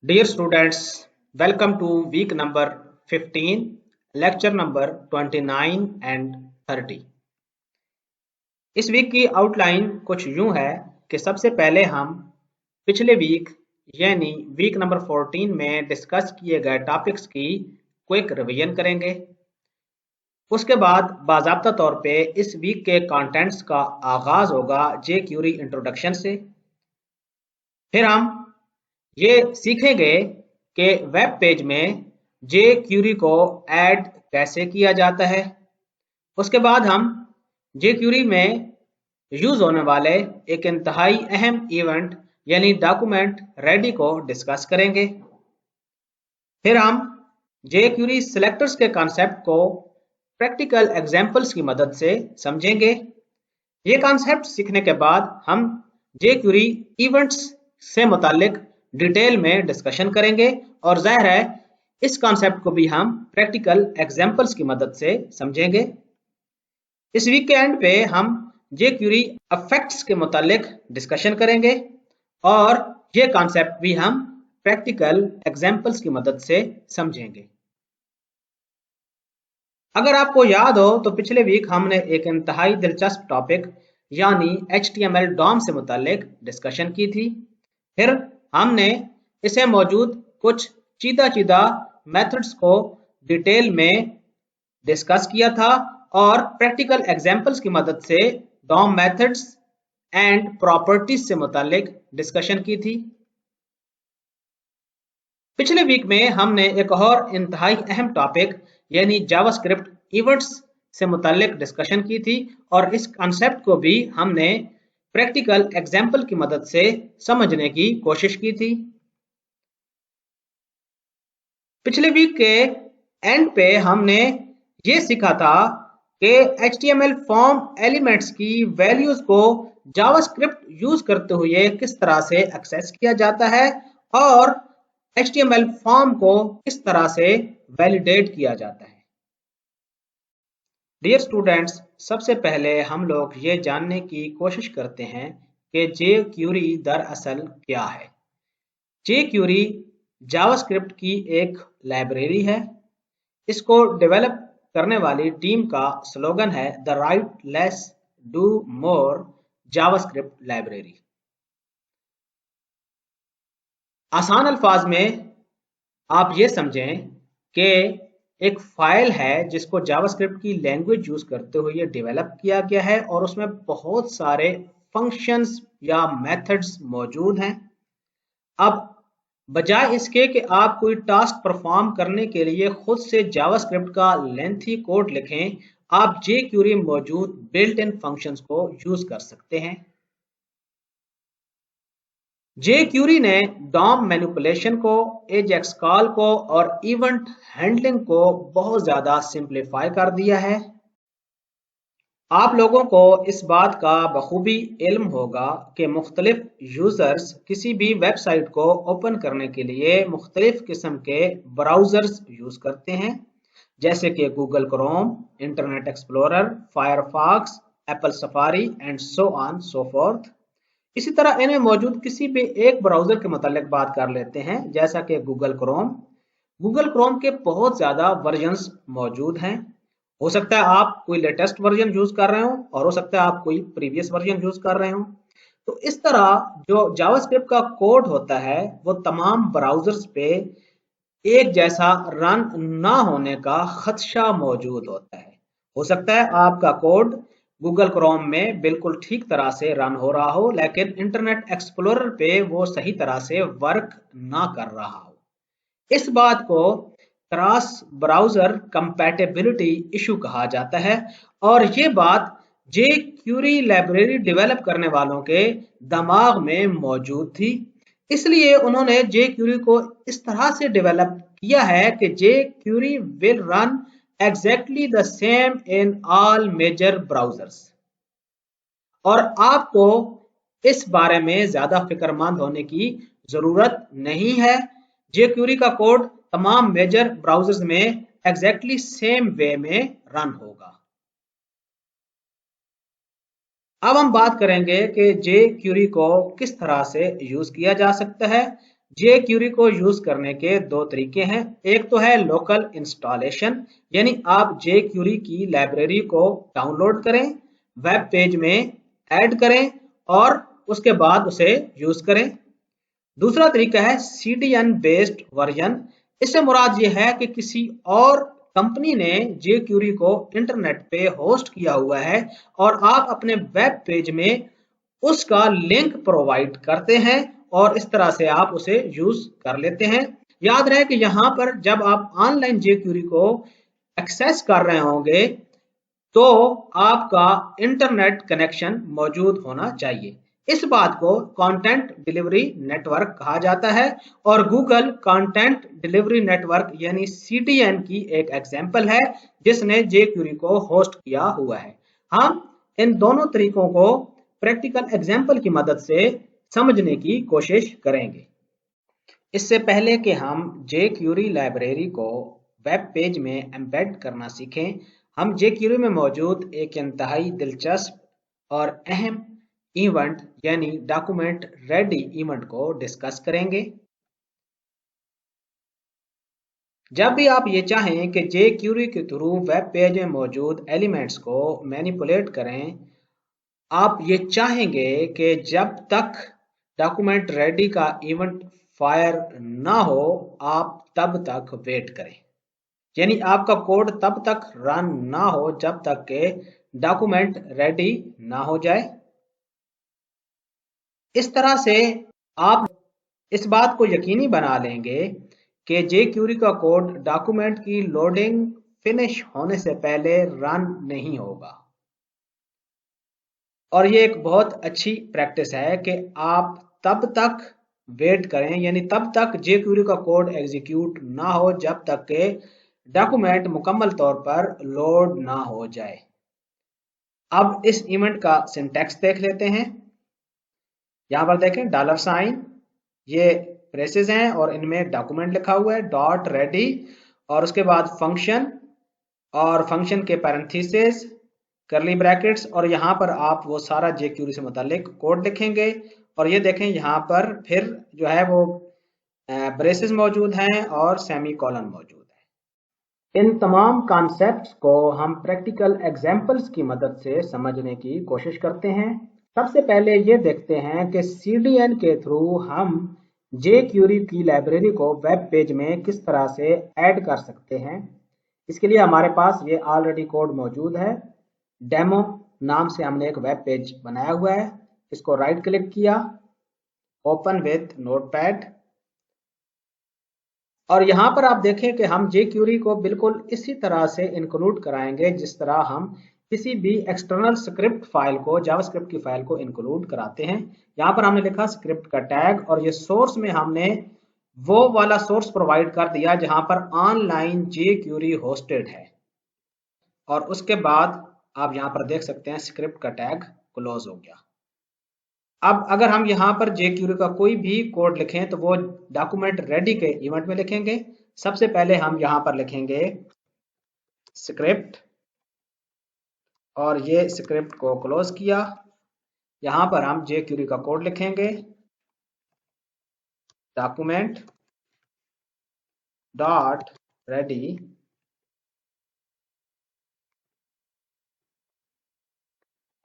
Dear students, welcome to week number 15, lecture number 29 and 30। इस week की outline कुछ यूं है कि सबसे पहले हम पिछले वीक यानी वीक नंबर 14 में डिस्कस किए गए टॉपिक्स की क्विक रिवीजन करेंगे। उसके बाद बाज़ाब्ता तौर पे इस वीक के कंटेंट्स का आगाज होगा जे क्यूरी इंट्रोडक्शन से। फिर हम ये सीखेंगे कि वेब पेज में जे क्यूरी को ऐड कैसे किया जाता है। उसके बाद हम जे क्यूरी में यूज होने वाले एक इंतहाई अहम इवेंट यानी डॉक्यूमेंट रेडी को डिस्कस करेंगे। फिर हम जे क्यूरी सिलेक्टर्स के कॉन्सेप्ट को प्रैक्टिकल एग्जांपल्स की मदद से समझेंगे। ये कॉन्सेप्ट सीखने के बाद हम जे क्यूरी इवेंट्स से मुतालिक डिटेल में डिस्कशन करेंगे और जाहिर है इस कॉन्सेप्ट को भी हम प्रैक्टिकल एग्जांपल्स की मदद से समझेंगे। इस वीक के एंड पे हम जे क्यूरी इफेक्ट्स के मुतालिक डिस्कशन करेंगे और ये कॉन्सेप्ट भी हम प्रैक्टिकल एग्जांपल्स की मदद से समझेंगे। अगर आपको याद हो तो पिछले वीक हमने एक इंतहाई दिलचस्प टॉपिक यानी HTML DOM से मुतालिक डिस्कशन की थी। फिर हमने इसे मौजूद कुछ चीदा मेथड्स को डिटेल में डिस्कस किया था और प्रैक्टिकल एग्जांपल्स की मदद से DOM मेथड्स एंड प्रॉपर्टीज से मुतालिक डिस्कशन की थी। पिछले वीक में हमने एक और इंतहाई अहम टॉपिक यानी जावास्क्रिप्ट इवेंट्स से मुतालिक डिस्कशन की थी और इस कॉन्सेप्ट को भी हमने प्रैक्टिकल एग्जांपल की मदद से समझने की कोशिश की थी। पिछले वीक के एंड पे हमने ये सीखा था कि HTML फॉर्म एलिमेंट्स की वैल्यूज को जावास्क्रिप्ट यूज करते हुए किस तरह से एक्सेस किया जाता है और HTML फॉर्म को किस तरह से वैलिडेट किया जाता है। डियर स्टूडेंट्स, सबसे पहले हम लोग ये जानने की कोशिश करते हैं कि जे क्यूरी दरअसल क्या है। जे क्यूरी जावास्क्रिप्ट की एक लाइब्रेरी है। इसको डेवलप करने वाली टीम का स्लोगन है the right less do more JavaScript library. आसान अल्फाज में आप ये समझें कि एक फाइल है जिसको जावास्क्रिप्ट की लैंग्वेज यूज करते हुए डेवलप किया गया है और उसमें बहुत सारे फंक्शंस या मेथड्स मौजूद हैं। अब बजाय इसके कि आप कोई टास्क परफॉर्म करने के लिए खुद से जावास्क्रिप्ट का लेंथी कोड लिखें, आप जे क्यूरी मौजूद बिल्ट इन फंक्शंस को यूज कर सकते हैं। जे क्यूरी ने डॉम मैनिपुलेशन को, एजेक्स कॉल को और इवेंट हैंडलिंग को बहुत ज्यादा सिंप्लीफाई कर दिया है। आप लोगों को इस बात का बखूबी इल्म होगा कि मुख्तलिफ यूजर्स किसी भी वेबसाइट को ओपन करने के लिए मुख्तलिफ किस्म के ब्राउजर्स यूज करते हैं, जैसे कि Google Chrome, internet explorer, Firefox, Apple safari and so on so fourth. इसी तरह इनमें मौजूद किसी भी एक ब्राउजर के मुतालिक बात कर लेते हैं, जैसा कि गूगल क्रोम। गूगल क्रोम के बहुत ज्यादा वर्जन्स मौजूद हैं। हो सकता है आप कोई लेटेस्ट वर्जन यूज कर रहे हो और हो सकता है आप कोई प्रीवियस वर्जन यूज कर रहे हो। तो इस तरह जो जावास्क्रिप्ट का कोड होता है वो तमाम ब्राउजर्स पे एक जैसा रन ना होने का खदशा मौजूद होता है। हो सकता है आपका कोड गूगल क्रोम में बिल्कुल ठीक तरह से रन हो रहा हो, लेकिन इंटरनेट एक्सप्लोरर पे वो सही तरह से वर्क ना कर रहा हो। इस बात को क्रॉस ब्राउजर कंपैटिबिलिटी इशू कहा जाता है और ये बात जे क्यूरी लाइब्रेरी डेवलप करने वालों के दिमाग में मौजूद थी। इसलिए उन्होंने जे क्यूरी को इस तरह से डेवलप किया है कि jQuery will run exactly the same in all major browsers. और आपको इस बारे में ज्यादा फिक्रमंद होने की जरूरत नहीं है। जे क्यूरी का कोड तमाम मेजर ब्राउजर्स में एग्जैक्टली सेम वे में रन होगा। अब हम बात करेंगे कि जे क्यूरी को किस तरह से यूज किया जा सकता है। jQuery को यूज करने के दो तरीके हैं। एक तो है लोकल इंस्टॉलेशन, यानी आप jQuery की लाइब्रेरी को डाउनलोड करें, वेब पेज में ऐड करें और उसके बाद उसे यूज करें। दूसरा तरीका है CDN बेस्ड वर्जन। इससे मुराद ये है कि किसी और कंपनी ने jQuery को इंटरनेट पे होस्ट किया हुआ है और आप अपने वेब पेज में उसका लिंक प्रोवाइड करते हैं और इस तरह से आप उसे यूज कर लेते हैं। याद रहे कि यहाँ पर जब आप ऑनलाइन jQuery को एक्सेस कर रहे होंगे तो आपका इंटरनेट कनेक्शन मौजूद होना चाहिए। इस बात को कंटेंट डिलीवरी नेटवर्क कहा जाता है और गूगल कंटेंट डिलीवरी नेटवर्क यानी CDN की एक एग्जांपल है जिसने jQuery को होस्ट किया हुआ है। हम इन दोनों तरीकों को प्रैक्टिकल एग्जांपल की मदद से समझने की कोशिश करेंगे। इससे पहले कि हम jQuery लाइब्रेरी को वेब पेज में एम्बेड करना सीखें, हम jQuery में मौजूद एक इंतहाई दिलचस्प और अहम इवेंट यानी डॉक्यूमेंट रेडी इवेंट को डिस्कस करेंगे। जब भी आप ये चाहें कि jQuery के थ्रू वेब पेज में मौजूद एलिमेंट्स को मैनिपुलेट करें, आप ये चाहेंगे कि जब तक डॉक्यूमेंट रेडी का इवेंट फायर ना हो आप तब तक वेट करें, यानी आपका कोड तब तक रन ना हो जब तक के डॉक्यूमेंट रेडी ना हो जाए। इस तरह से आप इस बात को यकीनी बना लेंगे कि jQuery का कोड डॉक्यूमेंट की लोडिंग फिनिश होने से पहले रन नहीं होगा। और ये एक बहुत अच्छी प्रैक्टिस है कि आप तब तक वेट करें, यानी तब तक jQuery का कोड एग्जीक्यूट ना हो जब तक के डॉक्यूमेंट मुकम्मल तौर पर लोड ना हो जाए। अब इस इवेंट का सिंटैक्स देख लेते हैं। यहाँ पर देखें $, ये ब्रेसेस हैं और इनमें डॉक्यूमेंट लिखा हुआ है डॉट रेडी और उसके बाद फंक्शन और फंक्शन के पैरेंथेसिस करली ब्रैकेट्स और यहाँ पर आप वो सारा jQuery से मुतालिक कोड लिखेंगे और ये देखें यहाँ पर फिर जो है वो ब्रेसेस मौजूद हैं और सेमी कॉलन मौजूद है। इन तमाम कॉन्सेप्ट्स को हम प्रैक्टिकल एग्जांपल्स की मदद से समझने की कोशिश करते हैं। सबसे पहले ये देखते हैं कि CDN के थ्रू हम jQuery की लाइब्रेरी को वेब पेज में किस तरह से ऐड कर सकते हैं। इसके लिए हमारे पास ये ऑलरेडी कोड मौजूद है। डेमो नाम से हमने एक वेब पेज बनाया हुआ है। इसको राइट क्लिक किया, ओपन विथ नोटपैड और यहाँ पर आप देखें कि हम jQuery को बिल्कुल इसी तरह से इंक्लूड कराएंगे जिस तरह हम किसी भी एक्सटर्नल स्क्रिप्ट फाइल को जावास्क्रिप्ट की फाइल को इंक्लूड कराते हैं। यहाँ पर हमने लिखा स्क्रिप्ट का टैग और ये सोर्स में हमने वो वाला सोर्स प्रोवाइड कर दिया जहां पर ऑनलाइन jQuery होस्टेड है और उसके बाद आप यहाँ पर देख सकते हैं स्क्रिप्ट का टैग क्लोज हो गया। अब अगर हम यहाँ पर jQuery का कोई भी कोड लिखें तो वो डॉक्यूमेंट रेडी के इवेंट में लिखेंगे। सबसे पहले हम यहाँ पर लिखेंगे स्क्रिप्ट और ये स्क्रिप्ट को क्लोज किया। यहाँ पर हम jQuery का कोड लिखेंगे डॉक्यूमेंट डॉट रेडी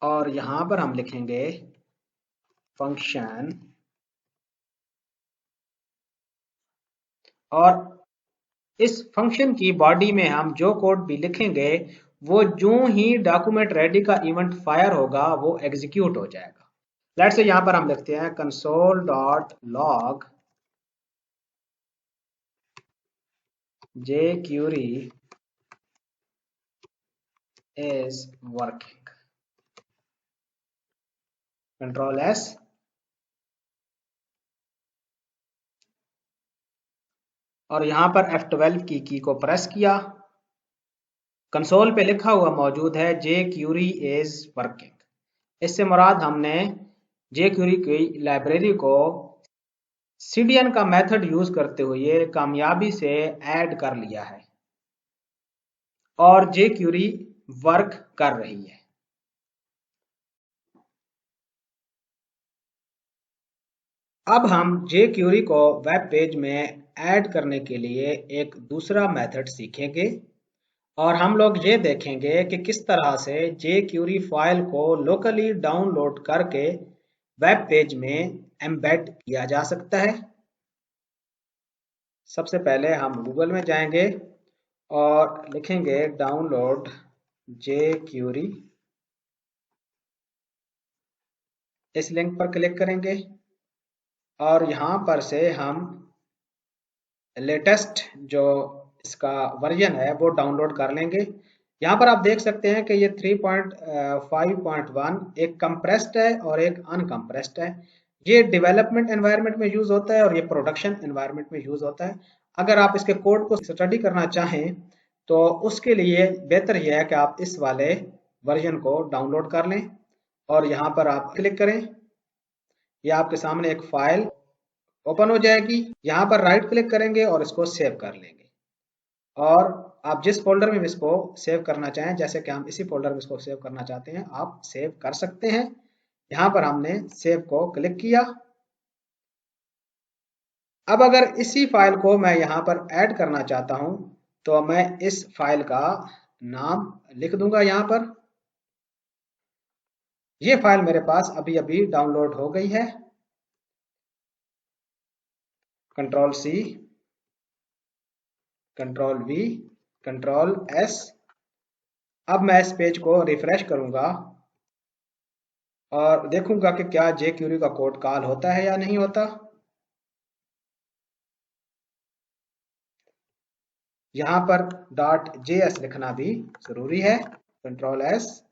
और यहाँ पर हम लिखेंगे फंक्शन और इस फंक्शन की बॉडी में हम जो कोड भी लिखेंगे वो जो ही डॉक्यूमेंट रेडी का इवेंट फायर होगा वो एग्जीक्यूट हो जाएगा। लेट्स से यहाँ पर हम लिखते हैं console dot log jQuery is working, control S और यहाँ पर F12 की को प्रेस किया। कंसोल पे लिखा हुआ मौजूद है jQuery is working। इससे मुराद हमने jQuery की लाइब्रेरी को CDN का मेथड यूज करते हुए कामयाबी से ऐड कर लिया है और jQuery वर्क कर रही है। अब हम jQuery को वेब पेज में ऐड करने के लिए एक दूसरा मेथड सीखेंगे और हम लोग ये देखेंगे कि किस तरह से jQuery फाइल को लोकली डाउनलोड करके वेब पेज में एम्बेड किया जा सकता है। सबसे पहले हम गूगल में जाएंगे और लिखेंगे डाउनलोड jQuery। इस लिंक पर क्लिक करेंगे और यहाँ पर से हम लेटेस्ट जो इसका वर्जन है वो डाउनलोड कर लेंगे। यहाँ पर आप देख सकते हैं कि ये 3.5.1 एक कंप्रेस्ड है और एक अनकंप्रेस्ड है। ये डेवलपमेंट एनवायरनमेंट में यूज होता है और ये प्रोडक्शन एनवायरनमेंट में यूज होता है। अगर आप इसके कोड को स्टडी करना चाहें तो उसके लिए बेहतर यह है कि आप इस वाले वर्जन को डाउनलोड कर लें और यहाँ पर आप क्लिक करें। यह आपके सामने एक फाइल ओपन हो जाएगी। यहाँ पर राइट क्लिक करेंगे और इसको सेव कर लेंगे और आप जिस फोल्डर में इसको सेव करना चाहें, जैसे कि हम इसी फोल्डर में इसको सेव करना चाहते हैं, आप सेव कर सकते हैं। यहाँ पर हमने सेव को क्लिक किया। अब अगर इसी फाइल को मैं यहाँ पर ऐड करना चाहता हूं तो मैं इस फाइल का नाम लिख दूंगा। यहाँ पर ये फाइल मेरे पास अभी अभी डाउनलोड हो गई है। Control C, control V, control S. अब मैं इस पेज को रिफ्रेश करूंगा और देखूंगा कि क्या jQuery का कोड कॉल होता है या नहीं होता। यहाँ पर .js लिखना भी जरूरी है। कंट्रोल एस,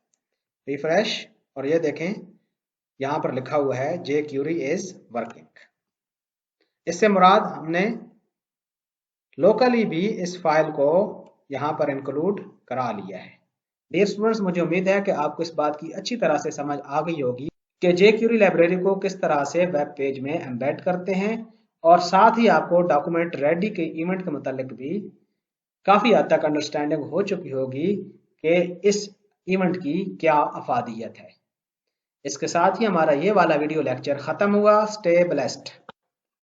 रिफ्रेश, और ये देखें यहाँ पर लिखा हुआ है jQuery इज वर्किंग। इससे मुराद हमने लोकली भी इस फाइल को यहाँ पर इंक्लूड करा लिया है। डियर स्टूडेंट्स, मुझे उम्मीद है कि आपको इस बात की अच्छी तरह से समझ आ गई होगी कि jQuery लाइब्रेरी को किस तरह से वेब पेज में एम्बेड करते हैं और साथ ही आपको डॉक्यूमेंट रेडी के इवेंट के मुतालिक भी काफी हद तक अंडरस्टैंडिंग हो चुकी होगी कि इस इवेंट की क्या अफादियत है। इसके साथ ही हमारा ये वाला वीडियो लेक्चर खत्म हुआ। Stay blessed.